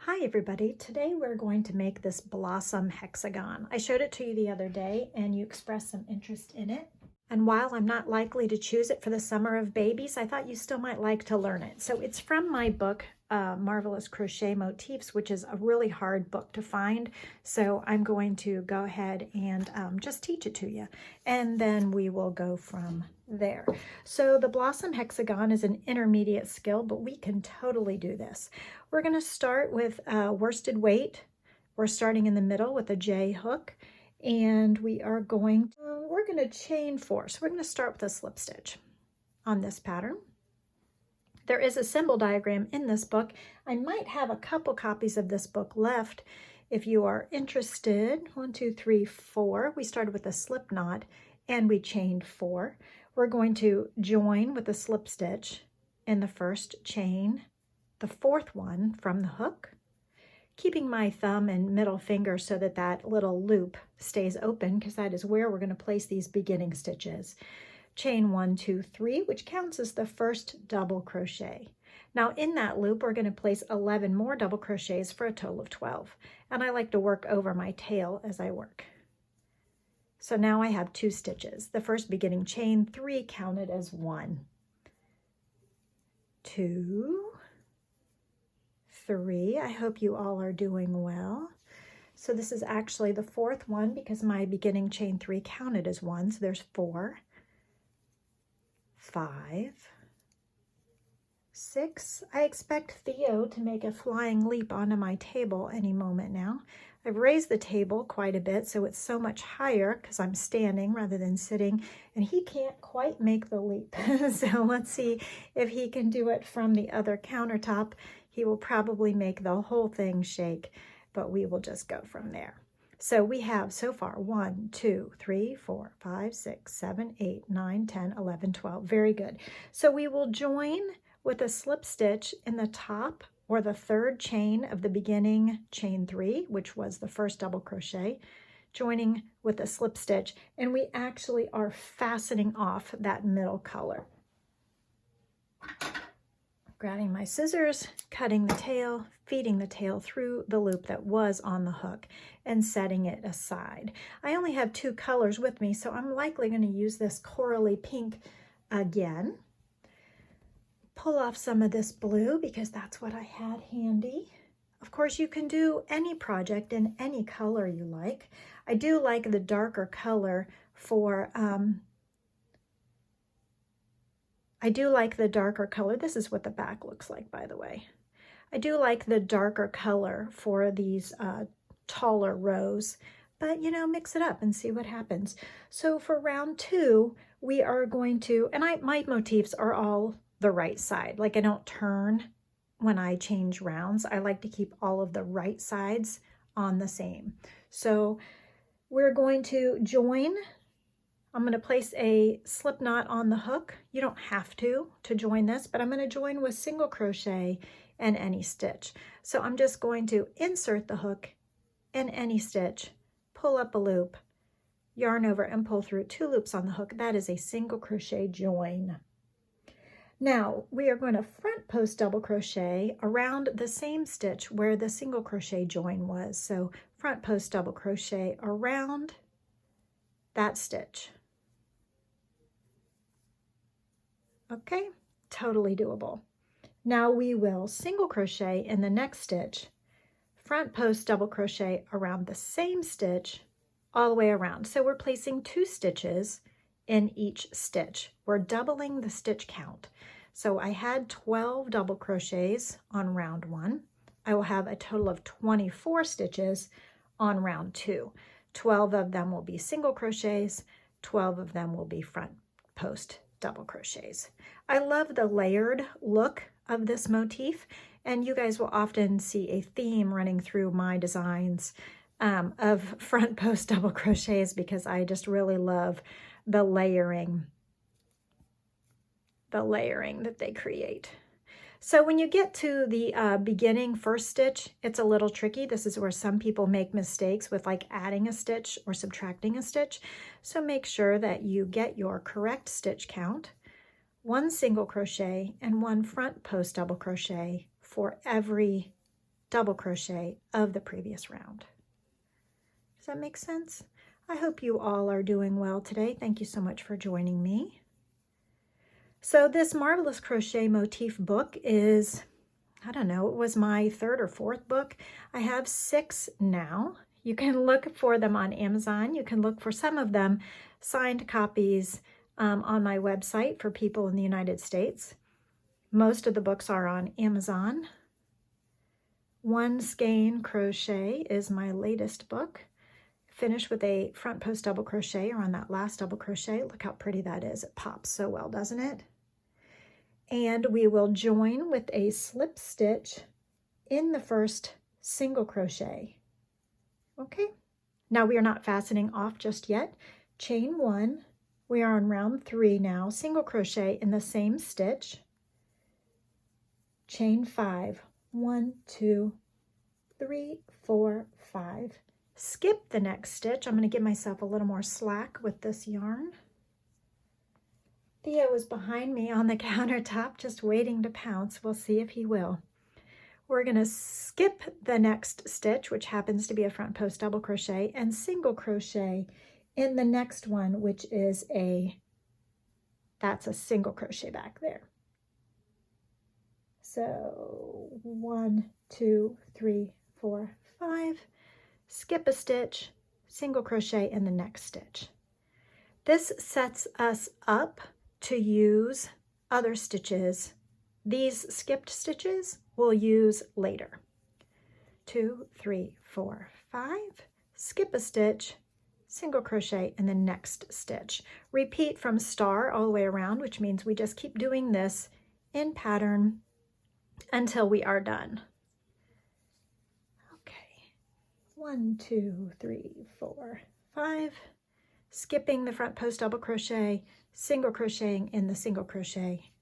Hi everybody, today we're going to make this blossom hexagon. I showed it to you the other day and you expressed some interest in it. And while I'm not likely to choose it for the summer of babies, I thought you still might like to learn it. So it's from my book, Marvelous Crochet Motifs, which is a really hard book to find. So I'm going to go ahead and just teach it to you. And then we will go from there. So the blossom hexagon is an intermediate skill, but we can totally do this. We're going to start with worsted weight. We're starting in the middle with a J hook, and we're going to chain 4. So we're going to start with a slip stitch on this pattern. There is a symbol diagram in this book. I might have a couple copies of this book left if you are interested. 1, 2, 3, 4. We started with a slip knot and we chained 4. We're going to join with a slip stitch in the first chain, the 4th one from the hook, keeping my thumb and middle finger so that that little loop stays open, because that is where we're going to place these beginning stitches. Chain 1, 2, 3, which counts as the first double crochet. Now in that loop, we're going to place 11 more double crochets for a total of 12. And I like to work over my tail as I work. So now I have 2 stitches. The first beginning chain 3 counted as 1, 2, 3. I hope you all are doing well. So this is actually the 4th one because my beginning chain 3 counted as 1. So there's 4, 5, 6. I expect Theo to make a flying leap onto my table any moment now. I've raised the table quite a bit, so it's so much higher because I'm standing rather than sitting, and he can't quite make the leap. So let's see if he can do it from the other countertop. He will probably make the whole thing shake, but we will just go from there. So we have so far 1, 2, 3, 4, 5, 6, 7, 8, 9, 10, 11, 12. Very good. So we will join with a slip stitch in the top or the 3rd chain of the beginning chain 3, which was the first double crochet, joining with a slip stitch, and we actually are fastening off that middle color. Grabbing my scissors, cutting the tail, feeding the tail through the loop that was on the hook, and setting it aside. I only have 2 colors with me, so I'm likely going to use this corally pink again. Pull off some of this blue because that's what I had handy. Of course, you can do any project in any color you like. I do like the darker color for This is what the back looks like, by the way. I do like the darker color for these taller rows, but mix it up and see what happens. So for round 2, we are going to, and my motifs are all the right side. Like I don't turn when I change rounds. I like to keep all of the right sides on the same. So we're going to join. I'm going to place a slip knot on the hook. You don't have to join this, but I'm going to join with single crochet and any stitch. So I'm just going to insert the hook in any stitch, pull up a loop, yarn over and pull through 2 loops on the hook. That is a single crochet join. Now we are going to front post double crochet around the same stitch where the single crochet join was. So front post double crochet around that stitch. Okay, totally doable. Now we will single crochet in the next stitch, front post double crochet around the same stitch all the way around. So we're placing 2 stitches in each stitch. We're doubling the stitch count. So I had 12 double crochets on round 1. I will have a total of 24 stitches on round 2. 12 of them will be single crochets, 12 of them will be front post double crochets. I love the layered look of this motif, and you guys will often see a theme running through my designs of front post double crochets because I just really love the layering that they create. So when you get to the beginning first stitch, it's a little tricky. This is where some people make mistakes with like adding a stitch or subtracting a stitch. So make sure that you get your correct stitch count, 1 single crochet and 1 front post double crochet for every double crochet of the previous round. Does that make sense? I hope you all are doing well today. Thank you so much for joining me. So this Marvelous Crochet Motif book is, I don't know, it was my third or fourth book. I have 6 now. You can look for them on Amazon. You can look for some of them signed copies on my website for people in the United States. Most of the books are on Amazon. One Skein Crochet is my latest book. Finished with a front post double crochet or on that last double crochet. Look how pretty that is. It pops so well, doesn't it? And we will join with a slip stitch in the first single crochet. Okay, now we are not fastening off just yet. Chain 1, we are on round 3 now, single crochet in the same stitch. Chain 5, 1, 2, 3, 4, 5. Skip the next stitch. I'm going to give myself a little more slack with this yarn. Theo is behind me on the countertop just waiting to pounce. We'll see if he will. We're going to skip the next stitch, which happens to be a front post double crochet, and single crochet in the next one, which is that's a single crochet back there. So 1, 2, 3, 4, 5. Skip a stitch, single crochet in the next stitch. This sets us up to use other stitches. These skipped stitches we'll use later. 2, 3, 4, 5. Skip a stitch, single crochet in the next stitch. Repeat from star all the way around, which means we just keep doing this in pattern until we are done. 1, 2, 3, 4, 5. Skipping the front post double crochet, single crocheting in the single crochet.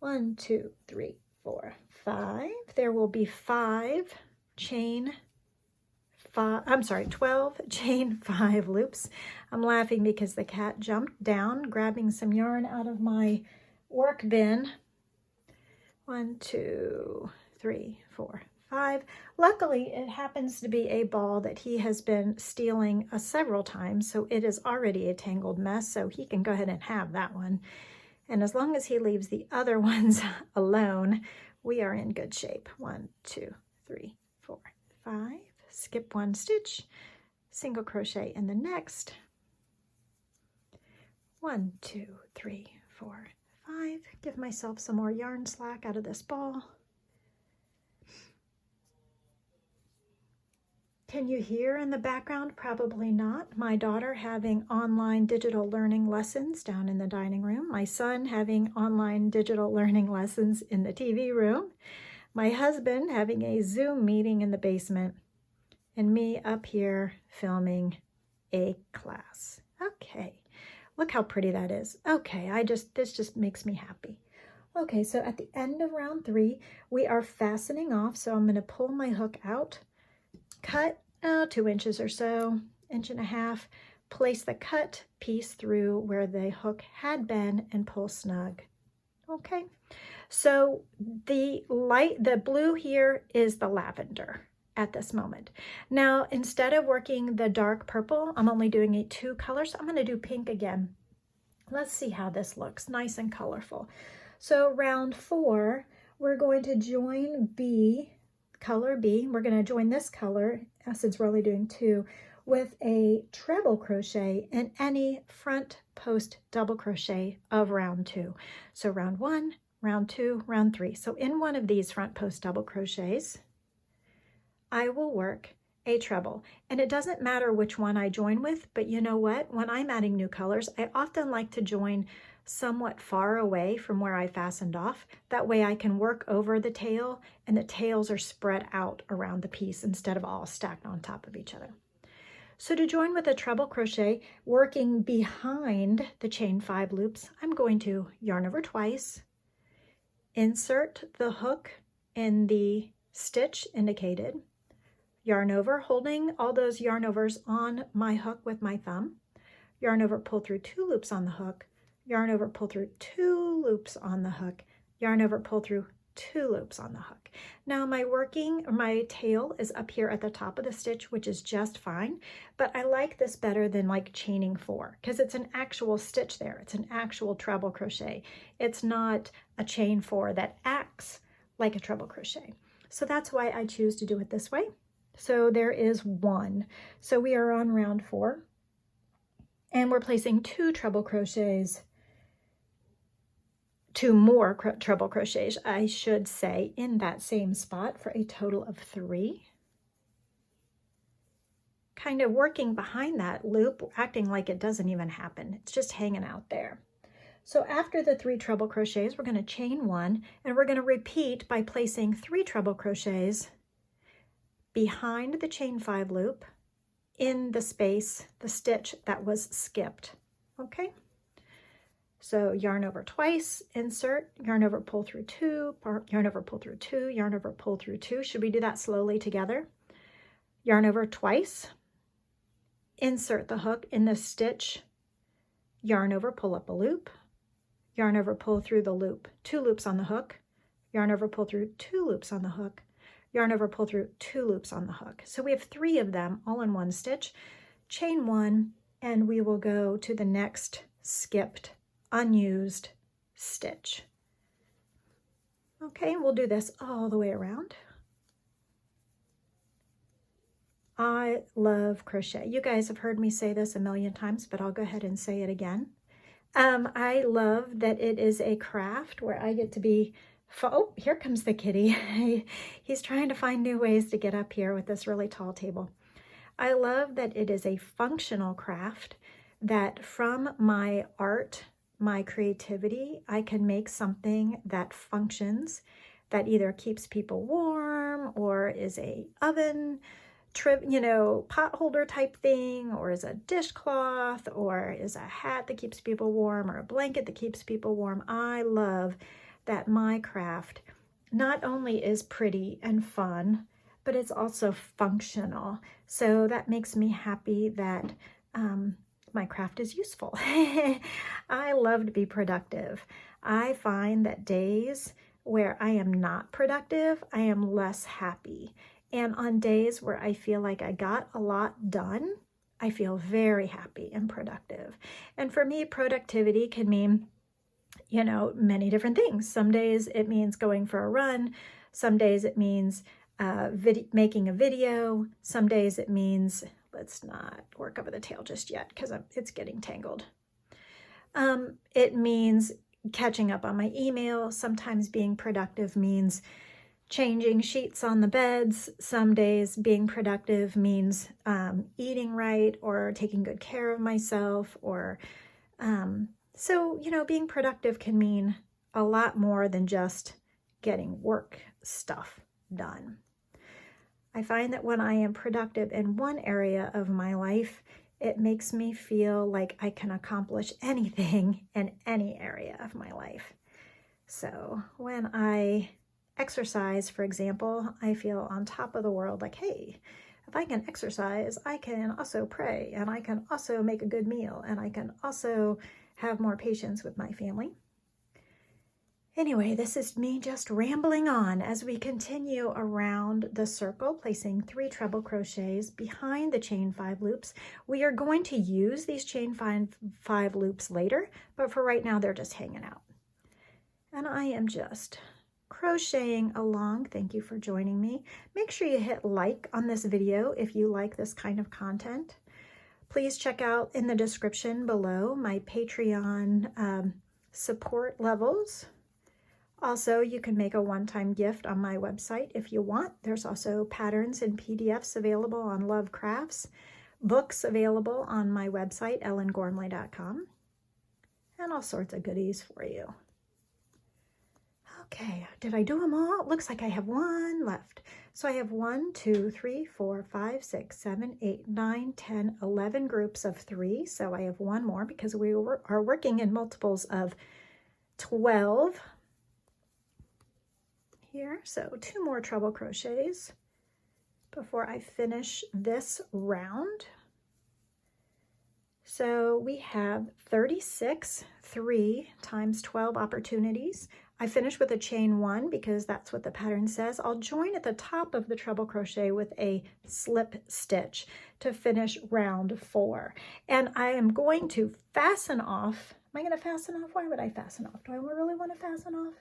1, 2, 3, 4, 5. There will be 12 chain 5 loops. I'm laughing because the cat jumped down, grabbing some yarn out of my work bin. 1, 2, 3, 4, 5. Luckily, it happens to be a ball that he has been stealing several times, so it is already a tangled mess, so he can go ahead and have that one. And as long as he leaves the other ones alone, we are in good shape. 1, 2, 3, 4, 5. Skip 1 stitch, single crochet in the next. 1, 2, 3, 4, 5. Give myself some more yarn slack out of this ball. Can you hear in the background? Probably not. My daughter having online digital learning lessons down in the dining room. My son having online digital learning lessons in the TV room. My husband having a Zoom meeting in the basement. And me up here filming a class. Okay, look how pretty that is. Okay, this just makes me happy. Okay, so at the end of round 3, we are fastening off. So I'm going to pull my hook out. Cut 2 inches or so, 1.5 inches, place the cut piece through where the hook had been and pull snug. Okay, so the blue here is the lavender at this moment. Now, instead of working the dark purple, I'm only doing 2 colors. I'm going to do pink again. Let's see how this looks, nice and colorful. So round 4, we're going to join B, color B. We're going to join this color, since we're only doing 2, with a treble crochet in any front post double crochet of round 2. So round 1, round 2, round 3. So in one of these front post double crochets, I will work a treble. And it doesn't matter which one I join with, but you know what? When I'm adding new colors, I often like to join somewhat far away from where I fastened off. That way I can work over the tail and the tails are spread out around the piece instead of all stacked on top of each other. So to join with a treble crochet, working behind the chain 5 loops, I'm going to yarn over twice, insert the hook in the stitch indicated, yarn over, holding all those yarn overs on my hook with my thumb, yarn over, pull through 2 loops on the hook, yarn over, pull through 2 loops on the hook, yarn over, pull through 2 loops on the hook. Now my tail is up here at the top of the stitch, which is just fine, but I like this better than like chaining 4 because it's an actual stitch there. It's an actual treble crochet. It's not a chain 4 that acts like a treble crochet. So that's why I choose to do it this way. So there is 1. So we are on round 4 and we're placing 2 treble crochets, 2 more treble crochets, I should say, in that same spot for a total of 3. Kind of working behind that loop, acting like it doesn't even happen. It's just hanging out there. So after the 3 treble crochets, we're going to chain 1, and we're going to repeat by placing 3 treble crochets behind the chain 5 loop in the space, the stitch that was skipped. Okay? So yarn over twice, insert, yarn over, pull through 2, yarn over, pull through 2, yarn over, pull through 2. Should we do that slowly together? Yarn over twice, insert the hook in the stitch, yarn over, pull up a loop, yarn over, pull through the loop, 2 loops on the hook, yarn over, pull through 2 loops on the hook, yarn over, pull through 2 loops on the hook. So we have 3 of them all in one stitch, chain 1, and we will go to the next skipped unused stitch. Okay, we'll do this all the way around. I love crochet. You guys have heard me say this a million times, but I'll go ahead and say it again. I love that it is a craft where I get to be, oh, here comes the kitty. He's trying to find new ways to get up here with this really tall table. I love that it is a functional craft, that from my art, my creativity, I can make something that functions, that either keeps people warm or is a oven, pot holder type thing, or is a dishcloth, or is a hat that keeps people warm, or a blanket that keeps people warm. I love that my craft not only is pretty and fun, but it's also functional. So that makes me happy that my craft is useful. I love to be productive. I find that days where I am not productive, I am less happy. And on days where I feel like I got a lot done, I feel very happy and productive. And for me, productivity can mean, many different things. Some days it means going for a run. Some days it means making a video. Some days it means, let's not work over the tail just yet because it's getting tangled. It means catching up on my email. Sometimes being productive means changing sheets on the beds. Some days being productive means eating right or taking good care of myself. Or so, being productive can mean a lot more than just getting work stuff done. I find that when I am productive in one area of my life, it makes me feel like I can accomplish anything in any area of my life. So when I exercise, for example, I feel on top of the world, like, hey, if I can exercise, I can also pray, and I can also make a good meal, and I can also have more patience with my family. Anyway, this is me just rambling on as we continue around the circle, placing 3 treble crochets behind the chain 5 loops. We are going to use these chain 5 loops later, but for right now, they're just hanging out. And I am just crocheting along. Thank you for joining me. Make sure you hit like on this video if you like this kind of content. Please check out in the description below my Patreon support levels. Also, you can make a one-time gift on my website if you want. There's also patterns and PDFs available on Love Crafts, books available on my website, ellengormley.com, and all sorts of goodies for you. Okay, did I do them all? Looks like I have 1 left. So I have 1, 2, 3, 4, 5, 6, 7, 8, 9, 10, 11 groups of 3. So I have 1 more because we are working in multiples of 12 here. So 2 more treble crochets before I finish this round. So we have 36 3 times 12 opportunities. I finish with a chain 1 because that's what the pattern says. I'll join at the top of the treble crochet with a slip stitch to finish round 4. And I am going to fasten off. Am I going to fasten off? Why would I fasten off? Do I really want to fasten off?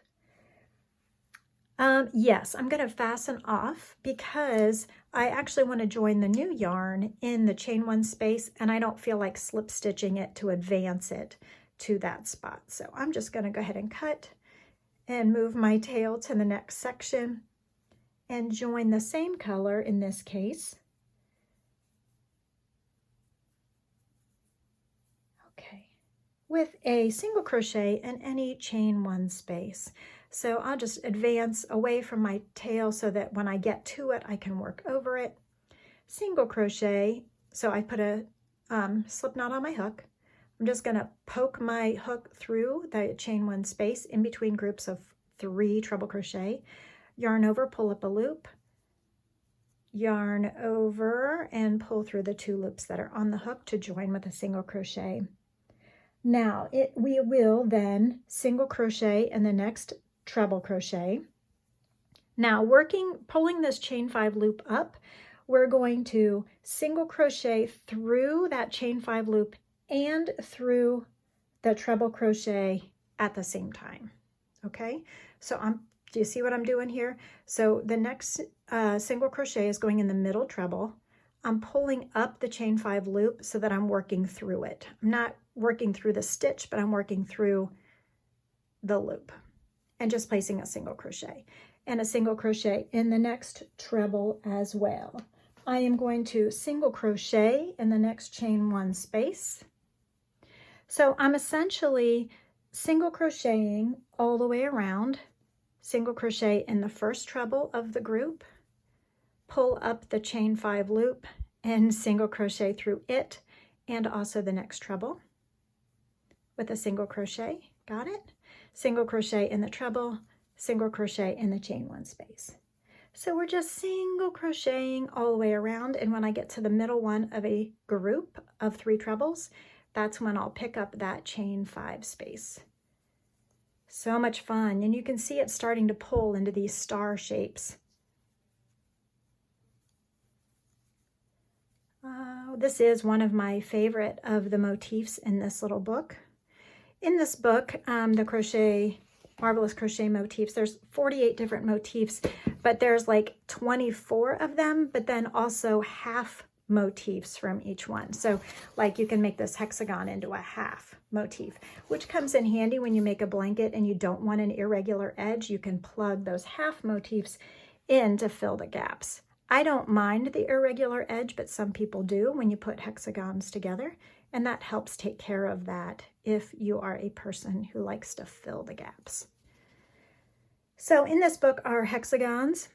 Yes, I'm going to fasten off because I actually want to join the new yarn in the chain 1 space, and I don't feel like slip stitching it to advance it to that spot. So I'm just going to go ahead and cut and move my tail to the next section and join the same color in this case. Okay, with a single crochet in any chain 1 space. So I'll just advance away from my tail so that when I get to it, I can work over it. Single crochet, so I put a slip knot on my hook. I'm just going to poke my hook through the chain 1 space in between groups of 3 treble crochet, yarn over, pull up a loop, yarn over, and pull through the 2 loops that are on the hook to join with a single crochet. Now we will then single crochet in the next treble crochet. Now pulling this chain 5 loop up, we're going to single crochet through that chain 5 loop and through the treble crochet at the same time. Okay, so do you see what I'm doing here? So the next single crochet is going in the middle treble. I'm pulling up the chain 5 loop so that I'm working through it. I'm not working through the stitch, but I'm working through the loop and just placing a single crochet and a single crochet in the next treble as well. I am going to single crochet in the next chain 1 space. So I'm essentially single crocheting all the way around, single crochet in the first treble of the group, pull up the chain 5 loop and single crochet through it and also the next treble with a single crochet. Got it? Single crochet in the treble, single crochet in the chain 1 space. So we're just single crocheting all the way around, and when I get to the middle one of a group of 3 trebles, that's when I'll pick up that chain 5 space. So much fun, and you can see it starting to pull into these star shapes. This is one of my favorite of the motifs in this little book. In this book, the Marvelous Crochet Motifs, there's 48 different motifs, but there's like 24 of them, but then also half motifs from each one. So like you can make this hexagon into a half motif, which comes in handy when you make a blanket and you don't want an irregular edge. You can plug those half motifs in to fill the gaps. I don't mind the irregular edge, but some people do when you put hexagons together, and that helps take care of that if you are a person who likes to fill the gaps. So in this book are hexagons,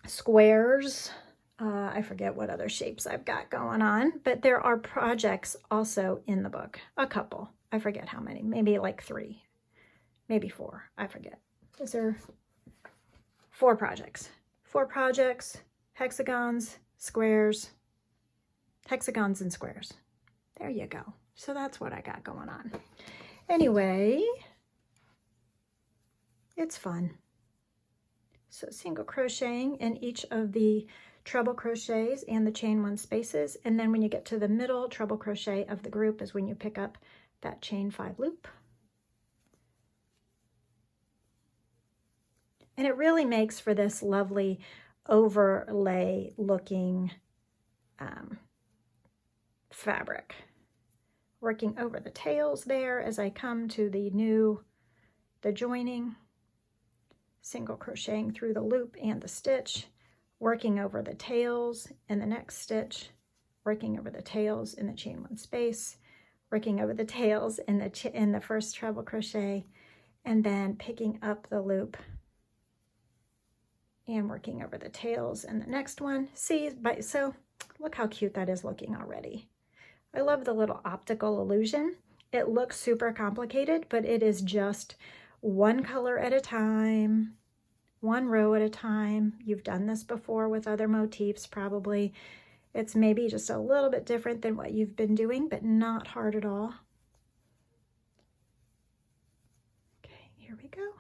squares, I forget what other shapes I've got going on, but there are projects also in the book, a couple. I forget how many, maybe like 3, maybe 4, I forget. Is there 4 projects? 4 projects, hexagons, squares, hexagons and squares. There you go. So that's what I got going on. Anyway, it's fun. So single crocheting in each of the treble crochets and the chain 1 spaces, and then when you get to the middle treble crochet of the group is when you pick up that chain 5 loop. And it really makes for this lovely overlay looking fabric. Working over the tails there as I come to the joining, single crocheting through the loop and the stitch, working over the tails in the next stitch, working over the tails in the chain 1 space, working over the tails in the first treble crochet, and then picking up the loop and working over the tails in the next one. See, so look how cute that is looking already. I love the little optical illusion. It looks super complicated, but it is just one color at a time, one row at a time. You've done this before with other motifs probably. It's maybe just a little bit different than what you've been doing, but not hard at all. Okay, here we go.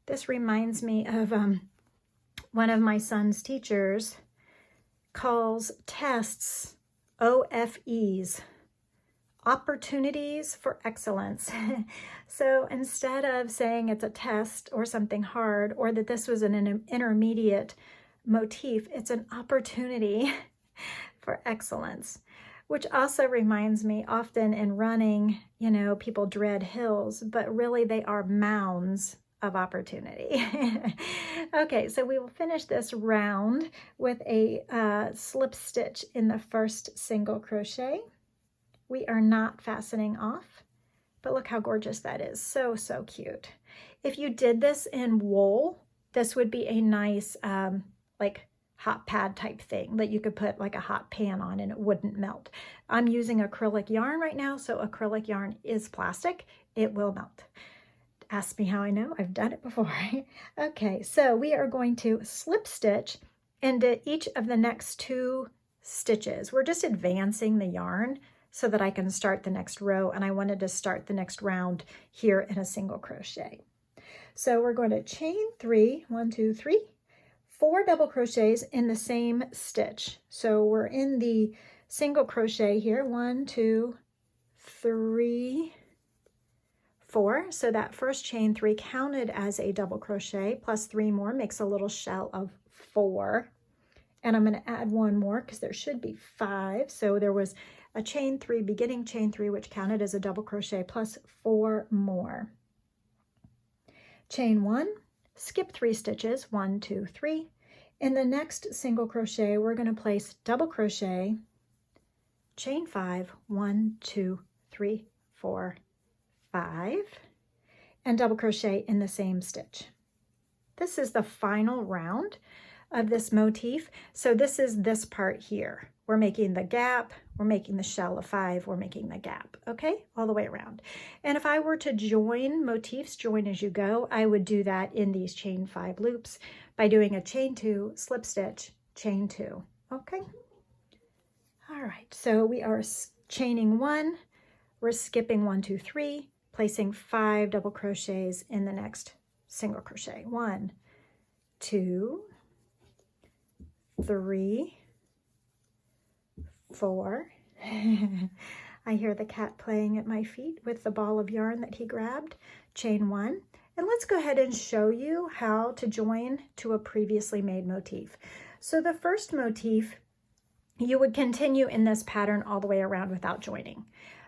This reminds me of one of my son's teachers calls tests OFEs, opportunities for excellence. So instead of saying it's a test or something hard, or that this was an intermediate motif, it's an opportunity for excellence, which also reminds me, often in running, you know, people dread hills, but really they are mounds of opportunity. Okay, so we will finish this round with a slip stitch in the first single crochet. We are not fastening off, but look how gorgeous that is. So, so cute. If you did this in wool, this would be a nice like hot pad type thing that you could put like a hot pan on and it wouldn't melt. I'm using acrylic yarn right now, so acrylic yarn is plastic. It will melt. Ask me how I know. I've done it before. Okay, so we are going to slip stitch into each of the next 2 stitches. We're just advancing the yarn so that I can start the next row, and I wanted to start the next round here in a single crochet. So we're going to chain 3, 1, 2, 3, 4 double crochets in the same stitch. So we're in the single crochet here, 1, 2, 3, 4. So that first chain 3 counted as a double crochet, plus 3 more makes a little shell of 4. And I'm going to add 1 more because there should be 5. So there was a chain 3, beginning chain 3, which counted as a double crochet, plus 4 more. Chain 1, skip 3 stitches, 1, 2, 3. In the next single crochet, we're going to place double crochet, chain 5, 1, 2, 3, 4, 5, and double crochet in the same stitch. This is the final round of this motif. So this is this part here. We're making the gap, we're making the shell of 5, we're making the gap, okay? All the way around. And if I were to join motifs, join as you go, I would do that in these chain 5 loops by doing a chain 2, slip stitch, chain 2, okay? All right, so we are chaining 1, we're skipping 1, 2, 3, placing 5 double crochets in the next single crochet. 1, 2, 3, 4. I hear the cat playing at my feet with the ball of yarn that he grabbed. Chain 1. And let's go ahead and show you how to join to a previously made motif. So the first motif, you would continue in this pattern all the way around without joining.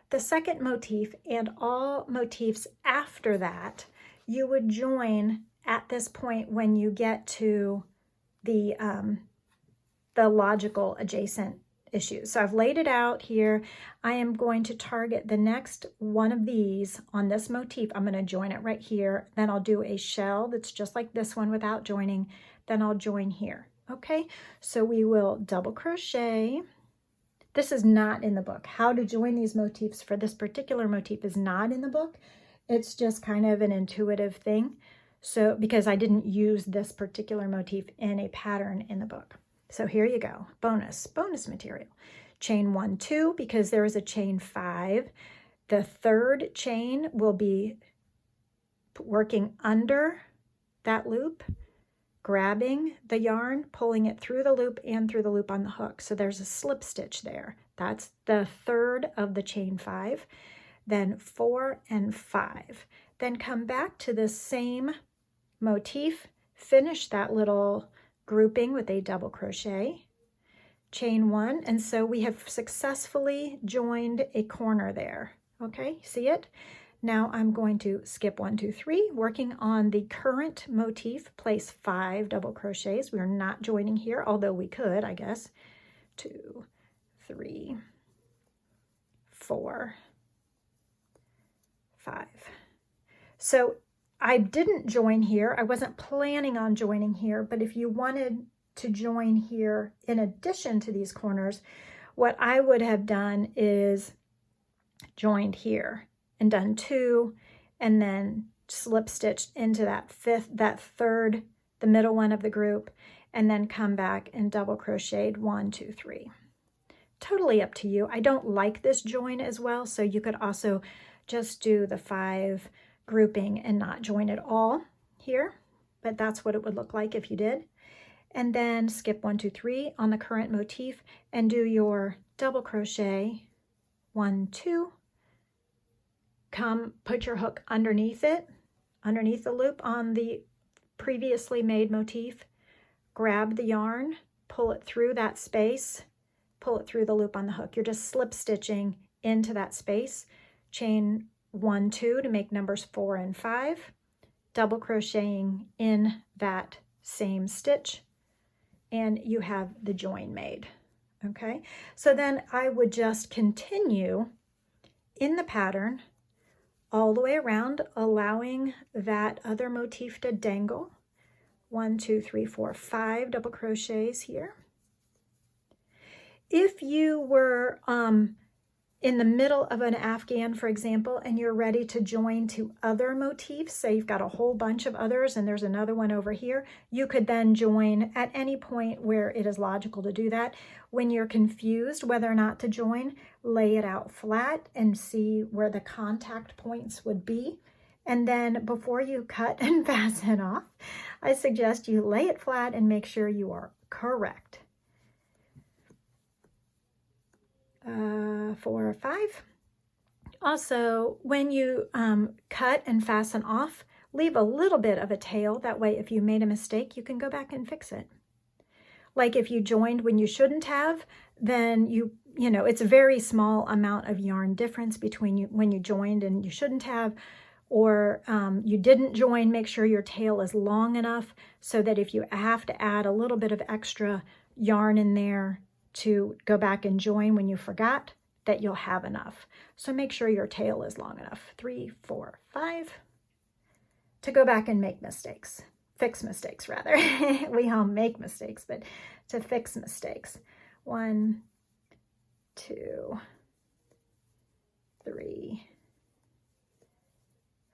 The second motif and all motifs after that, you would join at this point when you get to the logical adjacent issues. So I've laid it out here. I am going to target the next one of these on this motif. I'm going to join it right here. Then I'll do a shell that's just like this one without joining. Then I'll join here. Okay, so we will double crochet. This is not in the book. How to join these motifs for this particular motif is not in the book. It's just kind of an intuitive thing. So because I didn't use this particular motif in a pattern in the book. So here you go, bonus material. Chain 1, 2, because there is a chain 5. The third chain will be working under that loop, grabbing the yarn, pulling it through the loop and through the loop on the hook. So there's a slip stitch there. That's the third of the chain 5. Then 4 and 5. Then come back to the same motif, finish that little grouping with a double crochet, chain 1, and so we have successfully joined a corner there. Okay, see it? Now I'm going to skip 1, 2, 3, working on the current motif, place 5 double crochets. We're not joining here, although we could, I guess. 2, 3, 4, 5. So I didn't join here. I wasn't planning on joining here, but if you wanted to join here in addition to these corners, what I would have done is joined here and done 2 and then slip stitched into that third, the middle one of the group, and then come back and double crocheted 1, 2, 3. Totally up to you. I don't like this join as well, so you could also just do the 5 grouping and not join at all here. but that's what it would look like if you did. And then skip 1, 2, 3 on the current motif and do your double crochet 1, 2. Come put your hook underneath it, underneath the loop on the previously made motif. Grab the yarn, pull it through that space, pull it through the loop on the hook. You're just slip stitching into that space. Chain 1, 2 to make numbers 4 and 5, double crocheting in that same stitch, and you have the join made. Okay, so then I would just continue in the pattern all the way around, allowing that other motif to dangle. 1, 2, 3, 4, 5 double crochets here. If you were in the middle of an afghan, for example, and you're ready to join to other motifs, say you've got a whole bunch of others and there's another one over here, you could then join at any point where it is logical to do that. When you're confused whether or not to join, lay it out flat and see where the contact points would be. And then before you cut and fasten off, I suggest you lay it flat and make sure you are correct. 4 or 5. Also, when you cut and fasten off, leave a little bit of a tail. That way, if you made a mistake, you can go back and fix it. Like if you joined when you shouldn't have, then you know, it's a very small amount of yarn difference between when you joined and you shouldn't have, or you didn't join. Make sure your tail is long enough so that if you have to add a little bit of extra yarn in there to go back and join when you forgot, that you'll have enough. So make sure your tail is long enough. 3, 4, 5 to go back and make mistakes. Fix mistakes, rather. We all make mistakes, but to fix mistakes. 1, 2, 3,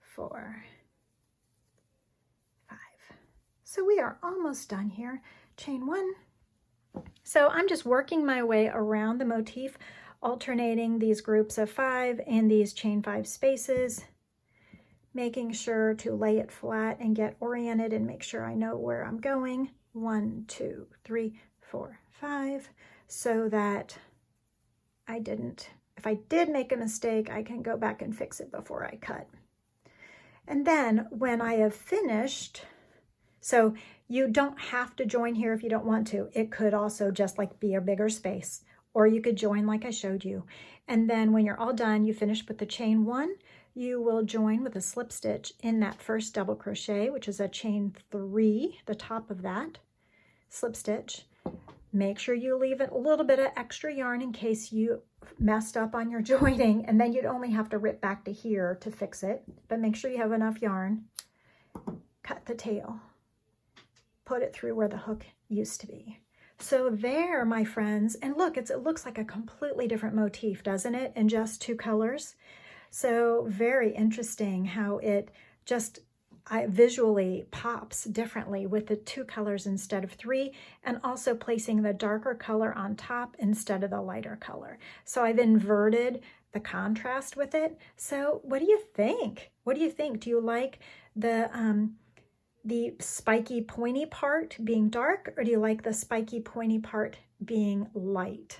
4, 5. So we are almost done here. Chain 1. So I'm just working my way around the motif, alternating these groups of 5 and these chain 5 spaces, making sure to lay it flat and get oriented and make sure I know where I'm going. 1, 2, 3, 4, 5, so that if I did make a mistake, I can go back and fix it before I cut. And then when I have finished, so you don't have to join here if you don't want to. It could also just like be a bigger space, or you could join like I showed you. And then when you're all done, you finish with the chain 1, you will join with a slip stitch in that first double crochet, which is a chain 3, the top of that slip stitch. Make sure you leave a little bit of extra yarn in case you messed up on your joining, and then you'd only have to rip back to here to fix it. But make sure you have enough yarn. Cut the tail. Put it through where the hook used to be. So there, my friends, and look, it looks like a completely different motif, doesn't it, in just 2 colors? So very interesting how it just visually pops differently with the 2 colors instead of 3, and also placing the darker color on top instead of the lighter color. So I've inverted the contrast with it. So what do you think? What do you think? Do you like the spiky pointy part being dark, or do you like the spiky pointy part being light?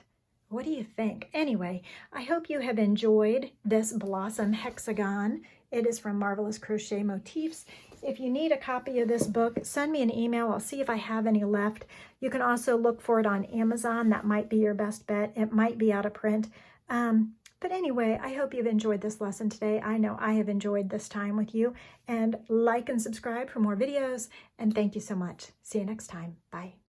What do you think? Anyway, I hope you have enjoyed this Blossom Hexagon. It is from Marvelous Crochet Motifs. If you need a copy of this book, send me an email. I'll see if I have any left. You can also look for it on Amazon. That might be your best bet. It might be out of print. But anyway, I hope you've enjoyed this lesson today. I know I have enjoyed this time with you. And like and subscribe for more videos. And thank you so much. See you next time. Bye.